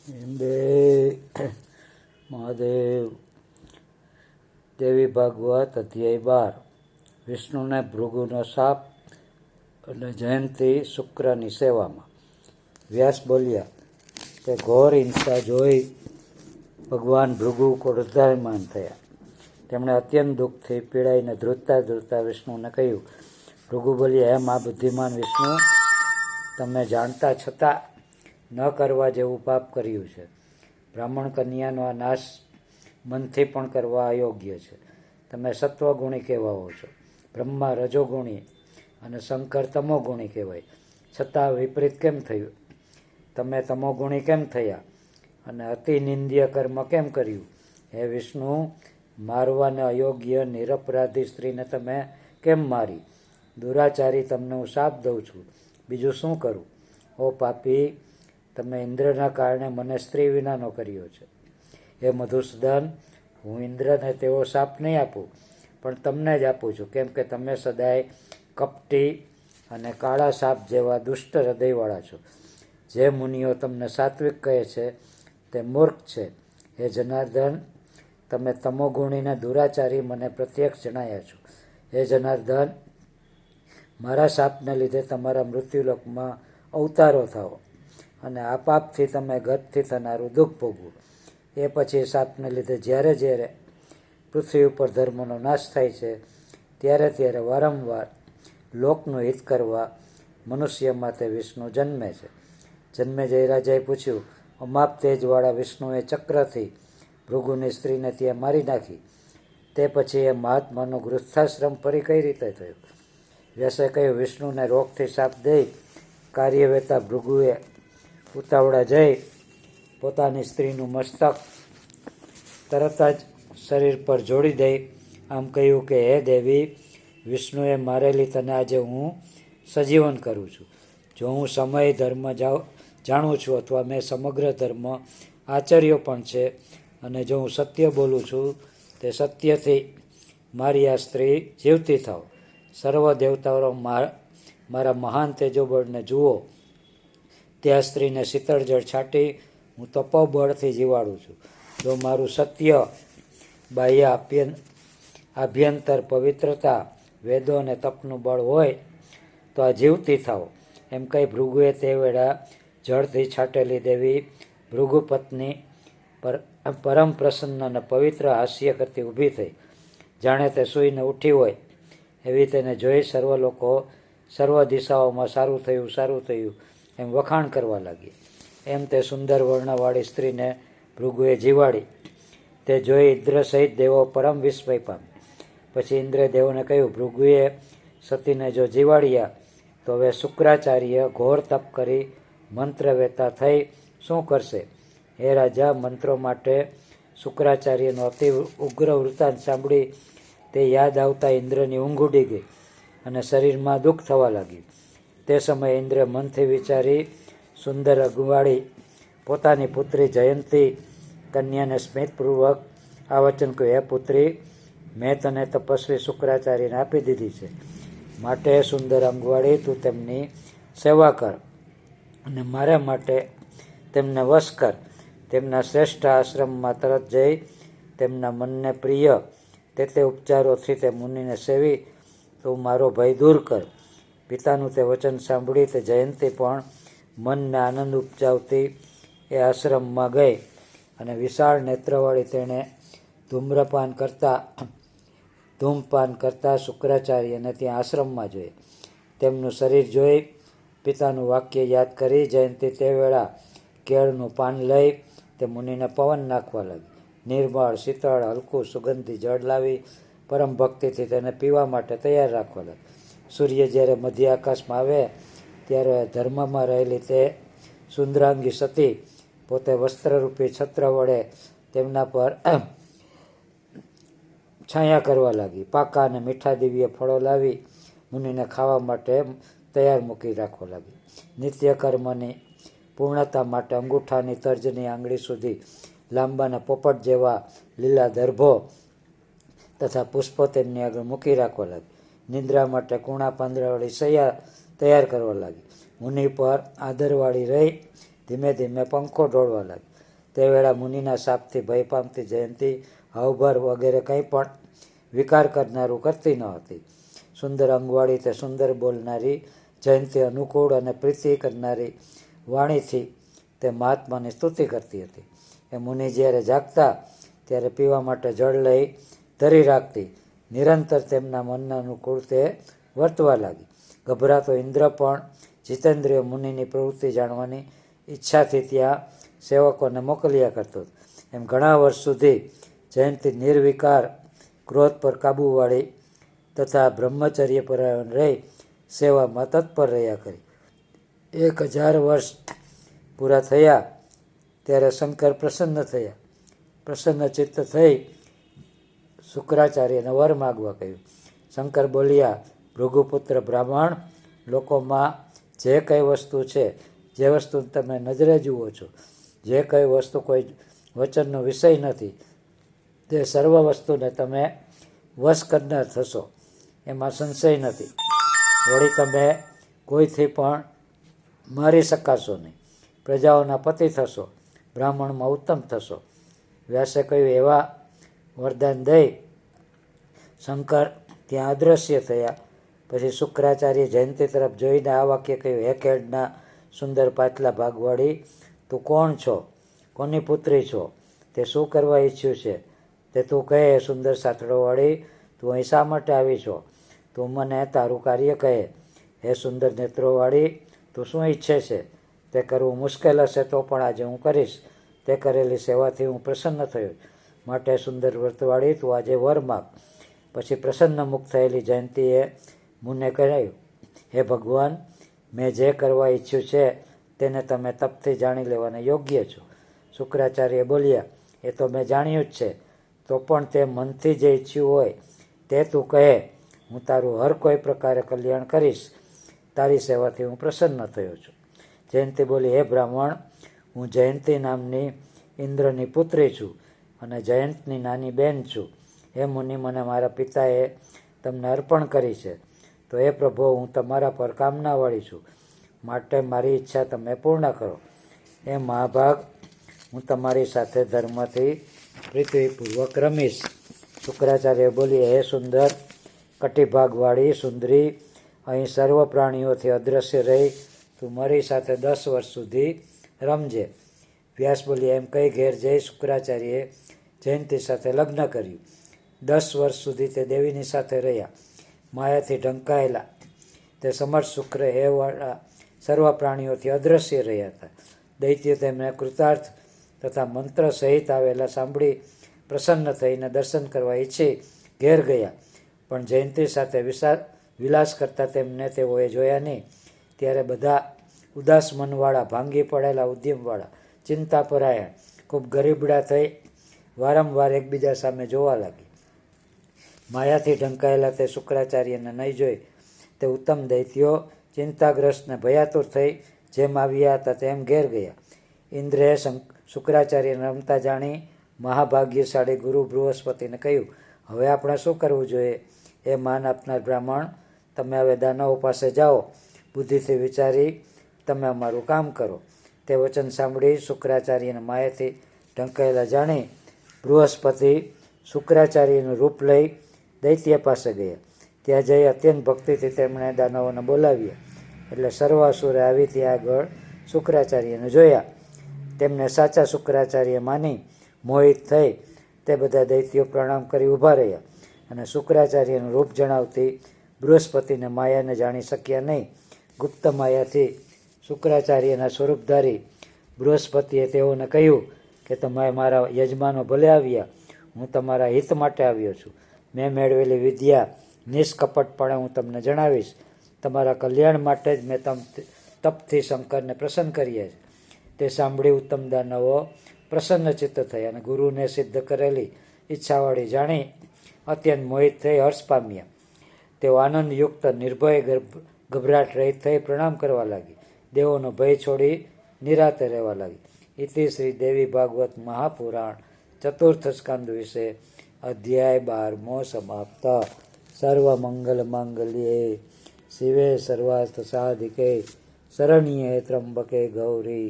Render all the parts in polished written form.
બે મહાદેવ. દેવી ભાગવત અધ્યાય 12. વિષ્ણુને ભૃગુનો શાપ અને જયંતી શુક્રની સેવામાં. વ્યાસ બોલ્યા, તે ઘોર હિંસા જોઈ ભગવાન ભૃગુ ક્રોધાયમાન થયા. તેમણે અત્યંત દુઃખથી પીડાઈને ધ્રુજતા વિષ્ણુને કહ્યું. ભૃગુ બોલ્યા, હે મા બુદ્ધિમાન વિષ્ણુ, તમે જાણતા છતાં ન કરવા જેવું પાપ કર્યું છે. બ્રાહ્મણ કન્યાનો આ નાશ મનથી પણ કરવા અયોગ્ય છે. તમે સત્વગુણી કહેવાઓ છો, બ્રહ્મા રજોગુણી અને શંકર તમોગુણી કહેવાય, છતાં વિપરીત કેમ થયું? તમે તમોગુણી કેમ થયા અને અતિ નિંદ્ય કર્મ કેમ કર્યું? હે વિષ્ણુ, મારવાને અયોગ્ય નિરપરાધી સ્ત્રીને તમે કેમ મારી? દુરાચારી, તમને હું શાપ દઉં છું, બીજું શું કરું? ઓ પાપી, તમે ઇન્દ્રના કારણે મને સ્ત્રી વિનાનો કર્યો છે. એ મધુસૂદન, હું ઇન્દ્રને તેવો શાપ નહીં આપું, પણ તમને જ આપું છું, કેમ કે તમે સદાય કપટી અને કાળા સાપ જેવા દુષ્ટ હૃદયવાળા છો. જે મુનિઓ તમને સાત્વિક કહે છે તે મૂર્ખ છે. હે જનાર્દન, તમે તમોગુણીને દુરાચારી મને પ્રત્યક્ષ જણાયા છો. હે જનાર્દન, મારા શાપને લીધે તમારા મૃત્યુલોકમાં અવતારો થાઓ અને આ પાપથી તમે ગતથી થનારું દુઃખ ભોગવો. એ પછી શાપને લીધે જ્યારે જ્યારે પૃથ્વી ઉપર ધર્મનો નાશ થાય છે, ત્યારે વારંવાર લોકનું હિત કરવા મનુષ્યમાં તે વિષ્ણુ જન્મે છે. જન્મેજય રાજાએ પૂછ્યું, અમાપ તેજવાળા વિષ્ણુએ ચક્રથી ભૃગુની સ્ત્રીને ત્યાં મારી નાખી, તે પછી એ મહાત્માનો ગૃહસ્થાશ્રમ ફરી કઈ રીતે થયો? વ્યાસે કહ્યું, વિષ્ણુને રોગથી શાપ દઈ કાર્યવેતા ભૃગુએ ઉતાવળા જઈ પોતાની સ્ત્રીનું મસ્તક તરત જ શરીર પર જોડી દઈ આમ કહ્યું કે, હે દેવી, વિષ્ણુએ મારેલી તને આજે હું સજીવન કરું છું. જો હું સમય ધર્મ જાણું છું, અથવા મેં સમગ્ર ધર્મ આચર્યો પણ છે, અને જો હું સત્ય બોલું છું, તે સત્યથી મારી આ સ્ત્રી જીવતી થાવ. સર્વ દેવતાઓ મારા મહાન તેજોબળને જુઓ. ત્યાં સ્ત્રીને શીતળ જળ છાંટી હું તપોબળથી જીવાડું છું. જો મારું સત્ય, બાહ્ય આભ્યંતર પવિત્રતા, વેદો અને તપનું બળ હોય તો આ જીવતી થાવ. એમ કહી ભૃગુએ તે વેળા જળથી છાંટેલી દેવી ભૃગુ પત્ની પરમ પ્રસન્ન અને પવિત્ર હાસ્ય કરતી ઊભી થઈ. જાણે તે સૂઈને ઉઠી હોય એવી તેને જોઈ સર્વ લોકો સર્વ દિશાઓમાં સારું થયું એમ વખાણ કરવા લાગી. એમ તે સુંદર વર્ણવાળી સ્ત્રીને ભૃગુએ જીવાડી. તે જોઈ ઇન્દ્ર સહિત દેવો પરમ વિસ્મય પામે. પછી ઇન્દ્રે દેવોને કહ્યું, ભૃગુએ સતીને જો જીવાડ્યા, તો હવે શુક્રાચાર્ય ઘોર તપ કરી મંત્રવેતા થઈ શું કરશે? હે રાજા, મંત્રો માટે શુક્રાચાર્યનો અતિ ઉગ્ર વૃત્તાંત સાંભળી તે યાદ આવતા ઇન્દ્રની ઊંઘ ઉડી ગઈ અને શરીરમાં દુઃખ થવા લાગ્યું. તે સમયે ઇન્દ્રે મનથી વિચારી સુંદર અગવાળી પોતાની પુત્રી જયંતી કન્યાને સ્મિતપૂર્વક આ વચન કહ્યું, હે પુત્રી, મેં તને તપસ્વી શુક્રાચાર્યને આપી દીધી છે, માટે સુંદર અંગવાળી તું તેમની સેવા કર અને મારા માટે તેમને વશ કર. તેમના શ્રેષ્ઠ આશ્રમમાં તરત જઈ તેમના મનને પ્રિય તે ઉપચારોથી તે મુનિને સેવી તું મારો ભય દૂર કર. પિતાનું તે વચન સાંભળી તે જયંતી પણ મનને આનંદ ઉપજાવતી એ આશ્રમમાં ગઈ અને વિશાળ નેત્રવાળી તેણે ધૂમપાન કરતા શુક્રાચાર્યને ત્યાં આશ્રમમાં જોઈ. તેમનું શરીર જોઈ પિતાનું વાક્ય યાદ કરી જયંતી તે વેળા કેળનું પાન લઈ તે મુનિને પવન નાખવા લાગી. નિર્મળ, શીતળ, હલકું, સુગંધી જળ લાવી પરમ ભક્તિથી તેને પીવા માટે તૈયાર રાખવા લાગી. સૂર્ય જ્યારે મધ્ય આકાશમાં આવે ત્યારે ધર્મમાં રહેલી તે સુંદરાંગી સતી પોતે વસ્ત્રરૂપી છત્ર વડે તેમના પર છાયા કરવા લાગી. પાકા અને મીઠા દિવ્ય ફળો લાવી મુનિને ખાવા માટે તૈયાર મૂકી રાખવા લાગી. નિત્ય કર્મની પૂર્ણતા માટે અંગૂઠાની તર્જની આંગળી સુધી લાંબાના પોપટ જેવા લીલા દર્ભો તથા પુષ્પો તેમની આગળ મૂકી રાખવા લાગી. નિદ્રા માટે કૂણા પાંદડાવાળી શૈયા તૈયાર કરવા લાગી. મુનિ પર આદરવાળી રહી ધીમે ધીમે પંખો ઢોળવા લાગી. તે વેળા મુનિના શાપથી ભય પામતી જયંતી હાવભાર વગેરે કંઈ પણ વિકાર કરનારું કરતી ન હતી. સુંદર અંગવાળી તે સુંદર બોલનારી જયંતી અનુકૂળ અને પ્રીતિ કરનારી વાણીથી તે મહાત્માની સ્તુતિ કરતી હતી. એ મુનિ જ્યારે જાગતા ત્યારે પીવા માટે જળ લઈ ધરી રાખતી. નિરંતર તેમના મનના અનુકૂળ તે વર્તવા લાગી. ગભરાતો ઇન્દ્ર પણ જીતેન્દ્રિય મુનિની પ્રવૃત્તિ જાણવાની ઈચ્છાથી ત્યાં સેવકોને મોકલ્યા કરતો. એમ ઘણા વર્ષ સુધી જયંતી નિર્વિકાર, ક્રોધ પર કાબૂવાળી તથા બ્રહ્મચર્ય પરાયણ રહી સેવામાં તત્પર રહ્યા કરી. 1000 વર્ષ પૂરા થયા ત્યારે શંકર પ્રસન્ન થયા. પ્રસન્ન ચિત્ત થઈ શુક્રાચાર્યને વર માગવા કહ્યું. શંકર બોલ્યા, ભૃગુપુત્ર બ્રાહ્મણ, લોકોમાં જે કઈ વસ્તુ છે, જે વસ્તુ તમે નજરે જુઓ છો, જે કઈ વસ્તુ કોઈ વચનનો વિષય નથી, તે સર્વ વસ્તુને તમે વશ કરનાર થશો, એમાં સંશય નથી. વળી તમે કોઈથી પણ મારી શકાશો નહીં. પ્રજાઓના પતિ થશો, બ્રાહ્મણમાં ઉત્તમ થશો. વ્યાસે કહ્યું. એવા વરદાન દઈ શંકર ત્યાં અદૃશ્ય થયા. પછી શુક્રાચાર્ય જયંતી તરફ જોઈને આ વાક્ય કહ્યું. હે ખેડના સુંદર પાછલા ભાગવાળી, તું કોણ છો? કોની પુત્રી છો? તે શું કરવા ઈચ્છ્યું છે તે તું કહે. સુંદર સાથળોવાળી, તું અહીં શા માટે આવી છો? તું મને તારું કાર્ય કહે. હે સુંદર નેત્રોવાળી, તું શું ઈચ્છે છે? તે કરવું મુશ્કેલ હશે તો પણ આજે હું કરીશ. તે કરેલી સેવાથી હું પ્રસન્ન થયો, માટે સુંદર વ્રતવાળી, તું આજે વર માગ. પછી પ્રસન્ન મુખ થયેલી જયંતીએ મુને કહ્યું, હે ભગવાન, મેં જે કરવા ઈચ્છ્યું છે તેને તમે તપથી જાણી લેવાને યોગ્ય છો. શુક્રાચાર્ય બોલ્યા, એ તો મેં જાણ્યું જ છે, તો પણ તે મનથી જે ઈચ્છ્યું હોય તે તું કહે. હું તારું હર કોઈ પ્રકારે કલ્યાણ કરીશ. તારી સેવાથી હું પ્રસન્ન થયો છું. જયંતી બોલી, હે બ્રાહ્મણ, હું જયંતી નામની ઇન્દ્રની પુત્રી છું અને જયંતની નાની બેન છું. હે મુનિ, મને મારા પિતાએ તમને અર્પણ કરી છે, તો એ પ્રભુ, હું તમારા પર કામનાવાળી છું, માટે મારી ઈચ્છા તમે પૂર્ણ કરો. એ મહાભાગ, હું તમારી સાથે ધર્મથી પ્રીતિપૂર્વક રમીશ. શુક્રાચાર્ય બોલી, હે સુંદર કટિભાગવાળી સુંદરી, અહીં સર્વ પ્રાણીઓથી અદૃશ્ય રહી તું મારી સાથે 10 વર્ષ સુધી રમજે. વ્યાસ બોલી, એમ કહી ઘેર જઈ શુક્રાચાર્યએ જયંતી સાથે લગ્ન કર્યું. 10 વર્ષ સુધી તે દેવીની સાથે રહ્યા. માયાથી ઢંકાયેલા તે સમર્થ શુક્ર એ વાળા સર્વ પ્રાણીઓથી અદૃશ્ય રહ્યા હતા. દૈત્યો તેમને કૃતાર્થ તથા મંત્ર સહિત આવેલા સાંભળી પ્રસન્ન થઈને દર્શન કરવા ઈચ્છી ઘેર ગયા. પણ જયંતી સાથે વિલાસ કરતા તેમને તેઓએ જોયા નહીં. ત્યારે બધા ઉદાસ મનવાળા, ભાંગી પડેલા ઉદ્યમવાળા, ચિંતાપરાયણ, ખૂબ ગરીબડા થઈ વારંવાર એકબીજા સામે જોવા લાગી. માયાથી ઢંકાયેલા તે શુક્રાચાર્યને નહીં જોઈ તે ઉત્તમ દૈત્યો ચિંતાગ્રસ્ત ને ભયાતુર થઈ જેમ આવ્યા હતા તેમ ઘેર ગયા. ઇન્દ્રએ શુક્રાચાર્યને રમતા જાણી મહાભાગ્યશાળી ગુરુ બૃહસ્પતિને કહ્યું, હવે આપણે શું કરવું જોઈએ? એ માન આપનાર બ્રાહ્મણ, તમે હવે દાનવો પાસે જાઓ, બુદ્ધિથી વિચારી તમે અમારું કામ કરો. તે વચન સાંભળી શુક્રાચાર્યને માયાથી ઢંકાયેલા જાણી બૃહસ્પતિ શુક્રાચાર્યનું રૂપ લઈ દૈત્ય પાસે ગયા. ત્યાં જઈ અત્યંત ભક્તિથી તેમણે દાનવોને બોલાવ્યા. એટલે સર્વ અસુરે આવી ત્યાં આગળ શુક્રાચાર્યને જોયા. તેમને સાચા શુક્રાચાર્ય માની મોહિત થઈ તે બધા દૈત્યો પ્રણામ કરી ઊભા રહ્યા અને શુક્રાચાર્યનું રૂપ જણાવતી બૃહસ્પતિને માયાને જાણી શક્યા નહીં. ગુપ્ત માયાથી શુક્રાચાર્યના સ્વરૂપધારી બૃહસ્પતિએ તેઓને કહ્યું કે તમે મારા યજમાનો ભલે આવ્યા, હું તમારા હિત માટે આવ્યો છું. મેં મેળવેલી વિદ્યા નિષ્કપટપણે હું તમને જણાવીશ. તમારા કલ્યાણ માટે જ મેં તપથી શંકરને પ્રસન્ન કર્યા છે. તે સાંભળી ઉત્તમ દાનવો પ્રસન્ન ચિત્ત થયા અને ગુરુને સિદ્ધ કરેલી ઈચ્છાવાળી જાણી અત્યંત મોહિત થઈ હર્ષ પામ્યા. તેઓ આનંદયુક્ત નિર્ભય ગભરાટ રહિત થઈ પ્રણામ કરવા લાગી. દેવોનો ભય છોડી નિરાતે રહેવા લાગી. ઇતિ શ્રી દેવી ભાગવત મહાપુરાણ ચતુર્થ સ્કંદ વિશે અધ્યાય 12મો સમાપ્ત. સર્વ મંગલ માંગલ્યે શિવે સર્વાર્થ સાધિકે શરણ્યે ત્રંબકે ગૌરી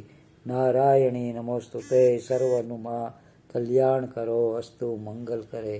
નારાયણી નમોસ્તુતે સર્વનું માં કલ્યાણ કરો અસ્તુ મંગલ કરે.